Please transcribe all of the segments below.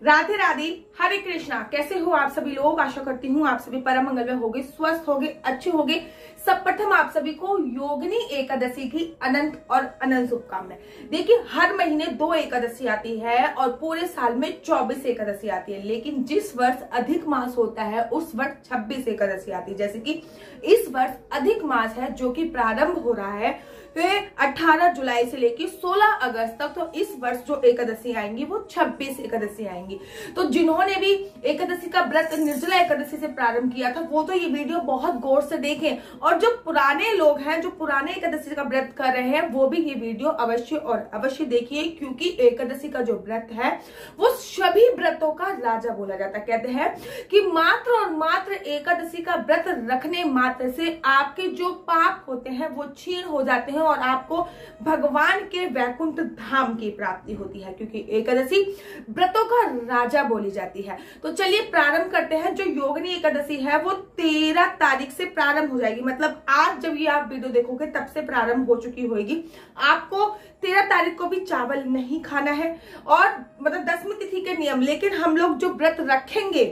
राधे राधे, हरे कृष्णा। कैसे हो आप सभी लोग? आशा करती हूँ आप सभी परम मंगल में होगे, स्वस्थ होगे, अच्छे होगे। सब प्रथम आप सभी को योगिनी एकादशी की अनंत और अनंत शुभकामनाएं। देखिए, हर महीने 2 एकादशी आती है और पूरे साल में 24 एकादशी आती है, लेकिन जिस वर्ष अधिक मास होता है उस वर्ष 26 एकादशी आती है। जैसे कि इस वर्ष अधिक मास है जो कि प्रारंभ हो रहा है 18 जुलाई से लेकर 16 अगस्त तक। तो इस वर्ष जो एकादशी आएंगी वो 26 एकादशी आएंगी। तो जिन्होंने भी एकादशी का व्रत निर्जला एकादशी से प्रारंभ किया था वो तो ये वीडियो बहुत गौर से देखें, और जो पुराने लोग हैं, जो पुराने एकादशी का व्रत कर रहे हैं, वो भी ये वीडियो अवश्य और अवश्य देखिए, क्योंकि एकादशी का जो व्रत है वो सभी व्रतों का राजा बोला जाता है। कहते हैं कि मात्र और मात्र एकादशी का व्रत रखने मात्र से आपके जो पाप होते हैं वो क्षीण हो जाते हैं और आपको भगवान के वैकुंठ धाम की प्राप्ति होती है, क्योंकि एकादशी व्रतों का राजा बोली जाती है। तो चलिए प्रारंभ करते हैं। जो योगिनी एकादशी है वो 13 तारीख से प्रारंभ हो जाएगी, मतलब आज जब ये आप वीडियो देखोगे तब से प्रारंभ हो चुकी होगी। आपको 13 तारीख को भी चावल नहीं खाना है, और मतलब 10वीं तिथि के नियम, लेकिन हम लोग जो व्रत रखेंगे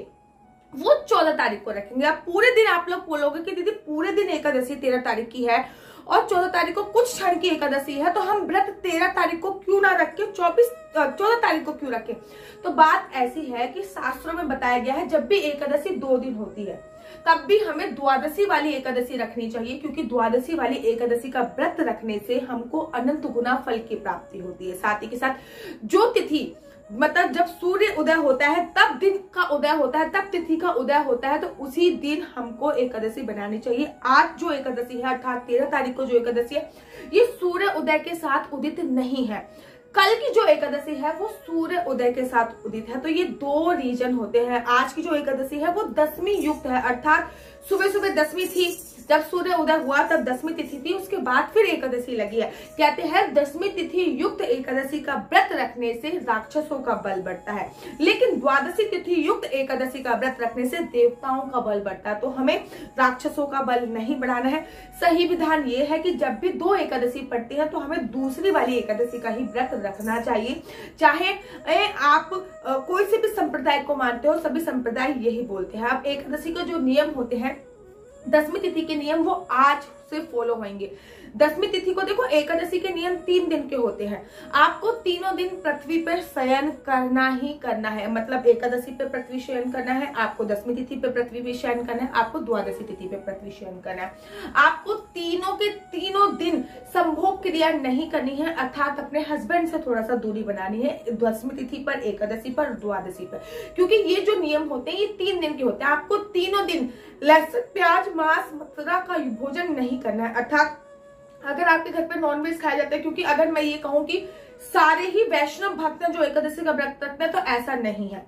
वो 14 तारीख को रखेंगे। अब पूरे दिन आप लोग बोलोगे कि दीदी पूरे दिन एकादशी 13 तारीख की है और 14 तारीख को कुछ क्षण की एकादशी है, तो हम व्रत 13 तारीख को क्यों ना रख के 14 तारीख को क्यों रखें? तो बात ऐसी है कि शास्त्रों में बताया गया है जब भी एकादशी 2 दिन होती है तब भी हमें द्वादशी वाली एकादशी रखनी चाहिए, क्योंकि द्वादशी वाली एकादशी का व्रत रखने से हमको अनंत गुना फल की प्राप्ति होती है। साथ ही के साथ जो तिथि, मतलब जब सूर्य उदय होता है तब दिन का उदय होता है, तब तिथि का उदय होता है, तो उसी दिन हमको एकादशी बनानी चाहिए। आज जो एकादशी है अर्थात 13 तारीख को जो एकादशी है ये सूर्य उदय के साथ उदित नहीं है। कल की जो एकादशी है वो सूर्य उदय के साथ उदित है। तो ये 2 रीजन होते हैं। आज की जो एकादशी है वो 10वीं युक्त है, अर्थात सुबह सुबह 10वीं थी, जब सूर्य उदय हुआ तब 10वीं तिथि थी, उसके बाद फिर एकादशी लगी है। कहते हैं 10वीं तिथि युक्त एकादशी का व्रत रखने से राक्षसों का बल बढ़ता है, लेकिन द्वादशी तिथि युक्त एकादशी का व्रत रखने से देवताओं का बल बढ़ता है। तो हमें राक्षसों का बल नहीं बढ़ाना है। सही विधान ये है कि जब भी 2 एकादशी पड़ती है तो हमें दूसरी वाली एकादशी का ही व्रत रखना चाहिए। चाहे आप कोई से भी संप्रदाय को मानते हो, सभी संप्रदाय यही बोलते हैं। अब एकादशी के जो नियम होते हैं, 10वीं तिथि के नियम, वो आज से फॉलो होंगे। 10वीं तिथि को देखो, एकादशी के नियम 3 दिन के होते हैं। आपको तीनों दिन पृथ्वी पर शयन करना ही करना है, मतलब एकादशी पे पृथ्वी शयन करना है, आपको 10वीं तिथि पे पृथ्वी पे शयन करना है, आपको द्वादशी तिथि पे पृथ्वी शयन करना है। आपको तीनों के तीनों दिन संभोग क्रिया नहीं करनी है, अर्थात अपने हस्बैंड से थोड़ा सा दूरी बनानी है 10वीं तिथि पर, एकादशी पर, द्वादशी पर, क्योंकि ये जो नियम होते हैं ये 3 दिन के होते हैं। आपको तीनों दिन लहसुन, प्याज, मांस, मदिरा का भोजन नहीं करना है, अर्थात अगर आपके घर पे नॉनवेज खाया जाता है, क्योंकि अगर मैं ये कहूं कि सारे ही वैष्णव भक्त जो एकादशी का व्रत रखते हैं तो ऐसा नहीं है।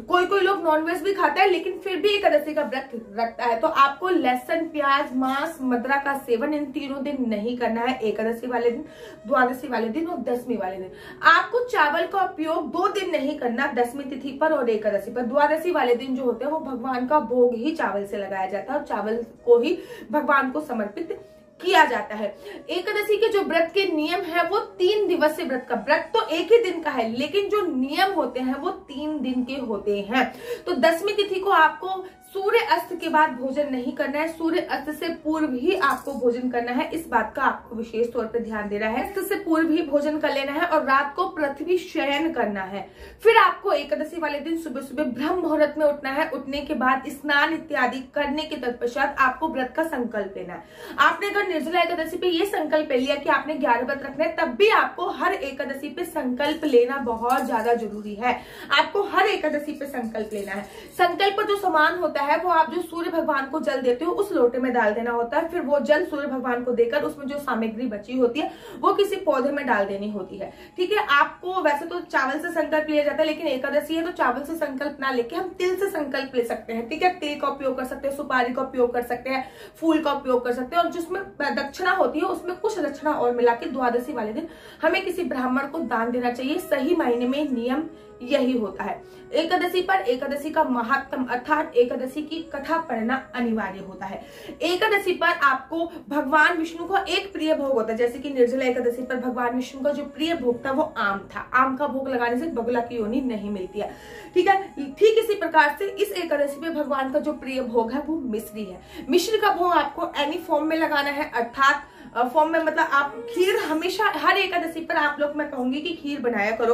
कोई कोई लोग नॉनवेज भी खाता है लेकिन फिर भी एकादशी का व्रत रखता है। तो आपको लहसुन, प्याज, मांस, मदिरा का सेवन इन तीनों दिन नहीं करना है, एकादशी वाले दिन, द्वादशी वाले दिन और 10वीं वाले दिन। आपको चावल का उपयोग 2 दिन नहीं करना, 10वीं तिथि पर और एकादशी पर। द्वादशी वाले दिन जो होते हैं वो भगवान का भोग ही चावल से लगाया जाता है और चावल को ही भगवान को समर्पित किया जाता है। एकादशी के जो व्रत के नियम है वो 3 दिवसीय व्रत का, व्रत तो एक ही दिन का है लेकिन जो नियम होते हैं वो 3 दिन के होते हैं। तो 10वीं तिथि को आपको सूर्य अस्त के बाद भोजन नहीं करना है, सूर्य अस्त से पूर्व ही आपको भोजन करना है। इस बात का आपको विशेष तौर पर ध्यान देना है। अस्त से पूर्व ही भोजन कर लेना है और रात को पृथ्वी शयन करना है। फिर आपको एकादशी वाले दिन सुबह सुबह ब्रह्म मुहूर्त में उठना है। उठने के बाद स्नान इत्यादि करने के तत्पश्चात आपको व्रत का संकल्प लेना है। आपने अगर निर्जला एकादशी पे ये संकल्प ले लिया कि आपने 11 व्रत रखना है, तब भी आपको हर एकादशी पे संकल्प लेना बहुत ज्यादा जरूरी है। आपको हर एकादशी पे संकल्प लेना है। संकल्प जो समान होता है वो आप जो सूर्य भगवान को जल देते हो उस लोटे में डाल देना होता है। फिर वो जल सूर्य भगवान को देकर उसमें जो सामग्री बची होती है वो किसी पौधे में डाल देनी होती है। ठीक है, आपको वैसे तो चावल से संकल्प लिया जाता है, लेकिन एकादशी है तो चावल से संकल्प ना लेके हम तिल से संकल्प ले सकते हैं। ठीक है, तिल का उपयोग कर सकते हैं, सुपारी का उपयोग कर सकते हैं, फूल का उपयोग कर सकते हैं, और जिसमें दक्षिणा होती है उसमें कुछ दक्षिणा और मिला के द्वादशी वाले दिन हमें किसी ब्राह्मण को दान देना चाहिए। सही मायने में नियम यही होता है। एकादशी पर एकादशी का महात्म अर्थात एकादशी की कथा पढ़ना अनिवार्य होता है। एकादशी पर आपको भगवान विष्णु का एक प्रिय भोग होता है, जैसे कि निर्जला एकादशी पर भगवान विष्णु का जो प्रिय भोग था वो आम था। आम का भोग लगाने से बगुला की योनि नहीं मिलती है, ठीक है। ठीक इसी प्रकार से इस एकादशी पे भगवान का जो प्रिय भोग है वो मिश्री है। मिश्री का भोग आपको एनी फॉर्म में लगाना है, अर्थात फॉर्म में मतलब आप खीर हमेशा हर एकादशी पर आप लोग, मैं कहूंगी कि खीर बनाया करो।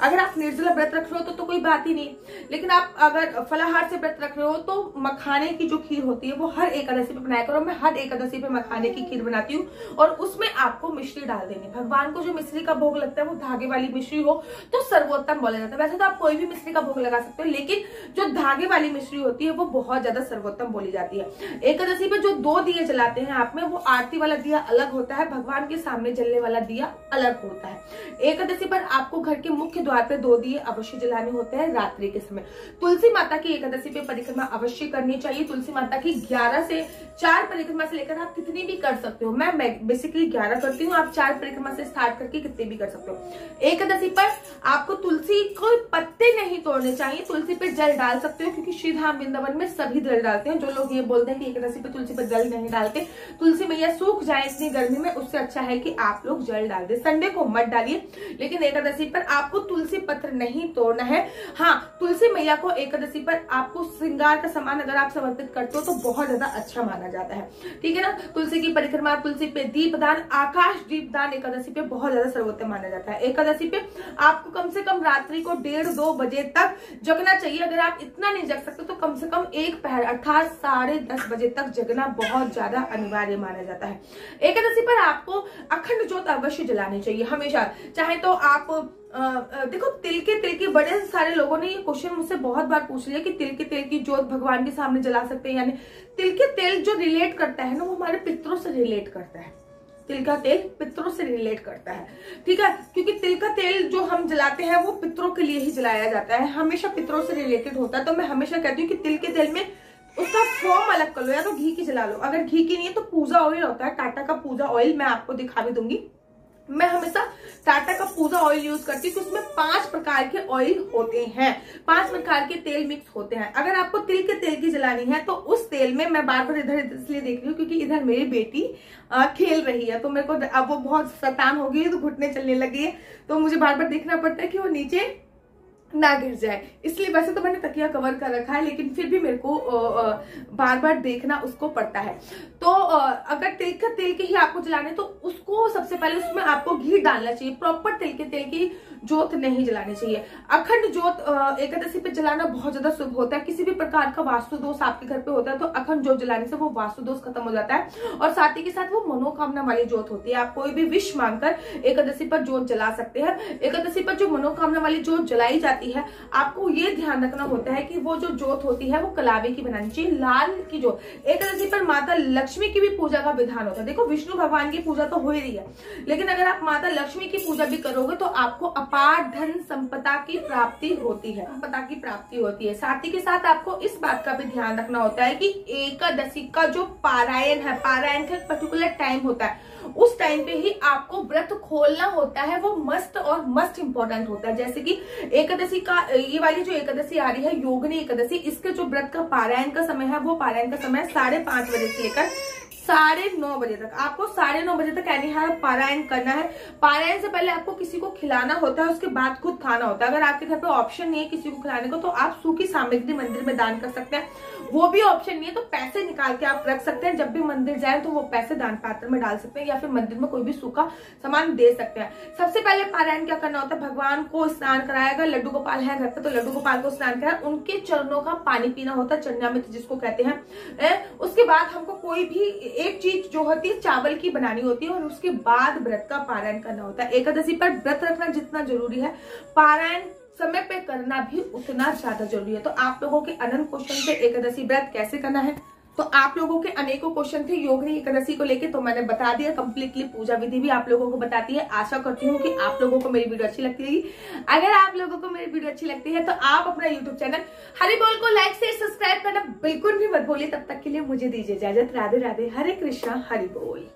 अगर आप निर्जला व्रत रख रहे हो तो कोई बात ही नहीं, लेकिन आप अगर फलाहार से व्रत रख रहे हो तो मखाने की जो खीर होती है वो हर एकादशी पे बनाया करो। मैं हर एकादशी पे मखाने की खीर बनाती हूँ और उसमें आपको मिश्री डाल देनी। भगवान को जो मिश्री का भोग लगता है वो धागे वाली मिश्री हो तो सर्वोत्तम बोला जाता है। वैसे तो आप कोई भी मिश्री का भोग लगा सकते हो, लेकिन जो धागे वाली मिश्री होती है वो बहुत ज्यादा सर्वोत्तम बोली जाती है। एकादशी पे जो 2 दिए जलाते हैं आप में, वो आरती वाला दिया अलग होता है, भगवान के सामने जलने वाला दिया अलग होता है। एकादशी पर आपको घर के मुख्य द्वार पे 2 दिए अवश्य जलाने होते हैं रात्रि के समय। तुलसी माता की एकादशी पे परिक्रमा अवश्य करनी चाहिए। तुलसी माता की 11 से 4 परिक्रमा से लेकर आप कितनी भी कर सकते हो। मैं बेसिकली 11 करती हूँ, आप 4 परिक्रमा से स्टार्ट करके कितनी भी कर सकते हो। एकादशी पर आपको तुलसी को पत्ते नहीं तोड़ने चाहिए, तुलसी पे जल डाल सकते हो, क्योंकि श्रीधाम वृंदावन में सभी जल डालते हैं। जो लोग ये बोलते हैं कि एकादशी पे तुलसी पर जल नहीं डालते, तुलसी मैया सूख जाए इतनी गर्मी में, उससे अच्छा है कि आप लोग जल डाल दे। संडे को मत डालिए, लेकिन एकादशी पर आपको तुलसी पत्र नहीं तोड़ना है। हाँ, तुलसी मैया को एकादशी पर आपको श्रृंगार का सामान अगर आप समर्पित करते हो तो बहुत ज्यादा अच्छा माना जाता है, ठीक है ना। तुलसी की परिक्रमा, तुलसी पे दीपदान, आकाश दीपदान एकादशी पे बहुत ज्यादा सर्वोत्तम माना जाता है। एकादशी पे आपको कम से कम रात्रि को 1:30-2 बजे तक जगना चाहिए। अगर आप इतना नहीं जग सकते तो कम से कम 1 पहर अर्थात 10:30 बजे तक जगना बहुत ज्यादा अनिवार्य माना जाता है। एकादशी पर आपको अखंड ज्योत अवश्य जलानी चाहिए हमेशा। चाहे तो आप देखो, तिल के तेल की, बड़े सारे लोगों ने ये क्वेश्चन मुझसे बहुत बार पूछ लिया कि तिल के तेल की ज्योत भगवान के सामने जला सकते हैं, यानी तिल के तेल जो रिलेट करता है ना वो हमारे पितरों से रिलेट करता है। तिल का तेल पितरों से रिलेट करता है, ठीक है, क्योंकि तिल का तेल जो हम जलाते हैं वो पितरों के लिए ही जलाया जाता है, हमेशा पितरों से रिलेटेड होता है। तो मैं हमेशा कहती हूँ कि तिल के तेल में उसका फॉर्म अलग कर लो, या तो घी की जला लो। अगर घी की नहीं है तो पूजा ऑयल होता है, टाटा का पूजा ऑयल, मैं आपको दिखा भी दूंगी। मैं हमेशा टाटा का पूजा ऑयल यूज करती हूँ, तो उसमें 5 प्रकार के ऑयल होते हैं, 5 प्रकार के तेल मिक्स होते हैं। अगर आपको तिल के तेल की जलानी है तो उस तेल में, मैं बार बार इधर इसलिए देख रही हूँ क्योंकि इधर मेरी बेटी खेल रही है, तो मेरे को अब वो बहुत शैतान हो गई है, तो घुटने चलने लगी है, तो मुझे बार बार देखना पड़ता है कि वो नीचे ना गिर जाए, इसलिए। वैसे तो मैंने तकिया कवर कर रखा है, लेकिन फिर भी मेरे को बार बार देखना उसको पड़ता है। तो अगर तिल का तेल के ही आपको जलाने तो उसको सबसे पहले उसमें आपको घी डालना चाहिए। प्रॉपर तिल के तेल की ज्योत नहीं जलानी चाहिए। अखंड ज्योत एकादशी पे जलाना बहुत ज्यादा शुभ होता है। किसी भी प्रकार का वास्तु दोष आपके घर पे होता है तो अखंड ज्योत जलाने से वो वास्तु दोष खत्म हो जाता है, और साथ ही के साथ वो मनोकामना वाली ज्योत होती है। आप कोई भी विश मांगकर एकादशी पर ज्योत जला सकते हैं। एकादशी पर जो मनोकामना वाली ज्योत जलाई जाती है, आपको ये ध्यान रखना होता है कि वो जो ज्योत होती है वो कलावे की बनानी चाहिए, लाल की ज्योत। एकादशी पर माता लक्ष्मी की भी पूजा का विधान होता है। देखो, विष्णु भगवान की पूजा तो हो ही रही है, लेकिन अगर आप माता लक्ष्मी की पूजा भी करोगे तो आपको अपार धन संपदा की प्राप्ति होती है, संपदा की प्राप्ति होती है। साथ ही के साथ आपको इस बात का भी ध्यान रखना होता है कि एकादशी का जो पारायण है, पारायण का एक पर्टिकुलर टाइम होता है, उस टाइम पे ही आपको व्रत खोलना होता है, वो मस्ट और मस्ट इंपॉर्टेंट होता है। जैसे कि एकादशी का, ये वाली जो एकादशी आ रही है योगिनी एकादशी, इसके जो व्रत का पारायण का समय है वो पारायण का समय 5:30 बजे से लेकर 9:30 बजे तक। आपको 9:30 बजे तक एनीहाउ पारायण करना है। पारायण से पहले आपको किसी को खिलाना होता है, उसके बाद खुद खाना होता है। अगर आपके घर पे ऑप्शन नहीं है किसी को खिलाने को तो आप सूखी सामग्री मंदिर में दान कर सकते हैं। वो भी ऑप्शन नहीं है तो पैसे निकाल के आप रख सकते हैं, जब भी मंदिर जाए तो वो पैसे दान पात्र में डाल सकते हैं, या फिर मंदिर में कोई भी सूखा सामान दे सकते हैं। सबसे पहले पारायण क्या करना होता है, भगवान को स्नान कराएगा। लड्डू गोपाल है घर पे तो लड्डू गोपाल को स्नान कराया, उनके चरणों का पानी पीना होता है, चरणामृत जिसको कहते हैं। उसके बाद हमको कोई भी एक चीज जो होती है चावल की बनानी होती है, और उसके बाद व्रत का पारायण करना होता है। एकादशी पर व्रत रखना जितना जरूरी है, पारायण समय पे करना भी उतना ज्यादा जरूरी है। तो आप लोगों के अनंत क्वेश्चन थे एकादशी व्रत कैसे करना है, तो आप लोगों के अनेकों क्वेश्चन थे योगिनी एकादशी को लेके, तो मैंने बता दिया कंप्लीटली। पूजा विधि भी आप लोगों को बताती है। आशा करती हूँ कि आप लोगों को मेरी वीडियो अच्छी लगती रहेगी। अगर आप लोगों को मेरी वीडियो अच्छी लगती है तो आप अपना यूट्यूब चैनल हरि बोल को लाइक से सब्सक्राइब करना बिल्कुल भी मत भूलिए। तब तक के लिए मुझे दीजिए इजाजत। राधे राधे, हरे कृष्णा, हरि बोल।